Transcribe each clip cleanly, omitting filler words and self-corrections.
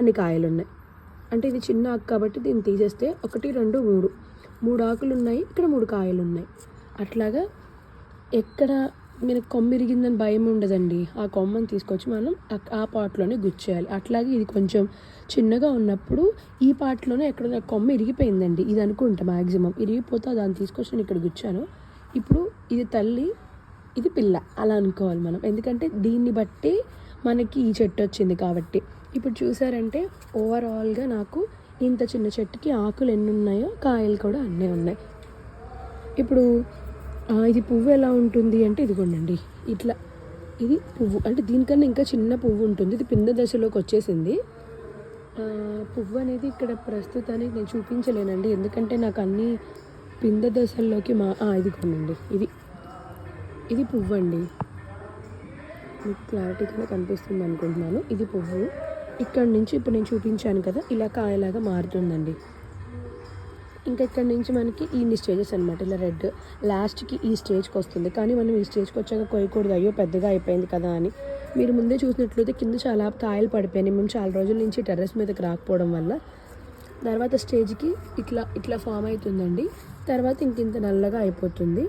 అన్ని కాయలు ఉన్నాయి. అంటే ఇది చిన్న ఆకు కాబట్టి దీన్ని తీసేస్తే 1 2 3 3 ఆకులు ఉన్నాయి, ఇక్కడ 3 కాయలు ఉన్నాయి. అట్లాగా ఎక్కడ మనకు కొమ్మ ఇరిగిందని భయం ఉండదండి. ఆ కొమ్మని తీసుకొచ్చి మనం ఆ పాట్లోనే గుచ్చేయాలి. అట్లాగే ఇది కొంచెం చిన్నగా ఉన్నప్పుడు ఈ పాట్లోనే ఎక్కడ కొమ్మ ఇరిగిపోయిందండి ఇది అనుకుంటా. మ్యాక్సిమం ఇరిగిపోతే దాన్ని తీసుకొచ్చి నేను ఇక్కడ గుచ్చాను. ఇప్పుడు ఇది తల్లి, ఇది పిల్ల అలా అనుకోవాలి మనం, ఎందుకంటే దీన్ని బట్టి మనకి ఈ చెట్టు వచ్చింది కాబట్టి. ఇప్పుడు చూసారంటే ఓవరాల్గా నాకు ఇంత చిన్న చెట్టుకి ఆకులు ఎన్ని ఉన్నాయో కాయలు కూడా అన్నీ ఉన్నాయి. ఇప్పుడు ఇది పువ్వు ఎలా ఉంటుంది అంటే ఇదిగోండి ఇట్లా, ఇది పువ్వు అంటే దీనికన్నా ఇంకా చిన్న పువ్వు ఉంటుంది. ఇది పిందె దశలోకి వచ్చేసింది. పువ్వు అనేది ఇక్కడ ప్రస్తుతానికి నేను చూపించలేనండి, ఎందుకంటే నాకు అన్ని పిందె దశల్లోకి ఇదిగోండి ఇది పువ్వు అండి. మీకు క్లారిటీగా కనిపిస్తుంది అనుకుంటున్నాను. ఇది పువ్వు. ఇక్కడ నుంచి ఇప్పుడు నేను చూపించాను కదా, ఇలా కాయలాగా మారుతుందండి. ఇంకా ఇక్కడ నుంచి మనకి ఇన్ని స్టేజెస్ అనమాట. ఇలా రెడ్ లాస్ట్కి ఈ స్టేజ్కి వస్తుంది. కానీ మనం ఈ స్టేజ్కి వచ్చాక కోయకూడదు, అయ్యో పెద్దగా అయిపోయింది కదా అని. మీరు ముందే చూసినట్లయితే కింద చాలా కాయలు పడిపోయినాయి. మేము చాలా రోజుల నుంచి టెర్రస్ మీదకి రాకపోవడం వల్ల. తర్వాత స్టేజ్కి ఇట్లా ఫామ్ అవుతుందండి. తర్వాత ఇంత నల్లగా అయిపోతుంది.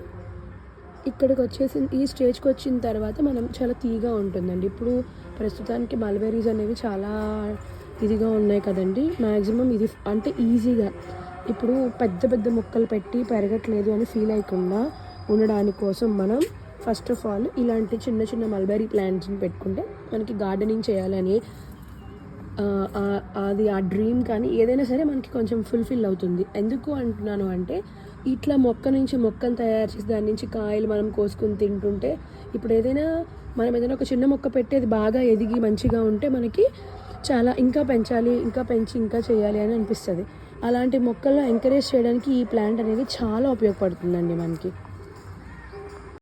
ఇక్కడికి వచ్చేసి ఈ స్టేజ్కి వచ్చిన తర్వాత మనం చాలా తీగా ఉంటుందండి. ఇప్పుడు ప్రస్తుతానికి మల్బెర్రీస్ అనేవి చాలా ఇదిగా ఉన్నాయి కదండి. మ్యాక్సిమం ఇది అంటే ఈజీగా ఇప్పుడు పెద్ద మొక్కలు పెట్టి పెరగట్లేదు అని ఫీల్ అయ్యకుండా ఉండడానికి కోసం మనం ఫస్ట్ ఆఫ్ ఆల్ ఇలాంటి చిన్న మల్బెర్రీ ప్లాంట్స్ని పెట్టుకుంటే మనకి గార్డెనింగ్ చేయాలని అది ఆ డ్రీమ్ కానీ ఏదైనా సరే మనకి కొంచెం ఫుల్ఫిల్ అవుతుంది. ఎందుకు అంటున్నాను అంటే ఇట్లా మొక్క నుంచి మొక్కను తయారు చేసి దాని నుంచి కాయలు మనం కోసుకుని తింటుంటే, ఇప్పుడు మనం ఏదైనా ఒక చిన్న మొక్క పెట్టి అది బాగా ఎదిగి మంచిగా ఉంటే మనకి చాలా ఇంకా పెంచాలి, ఇంకా పెంచి ఇంకా చేయాలి అని అనిపిస్తుంది. అలాంటి మొక్కలను ఎంకరేజ్ చేయడానికి ఈ ప్లాంట్ అనేది చాలా ఉపయోగపడుతుందండి మనకి.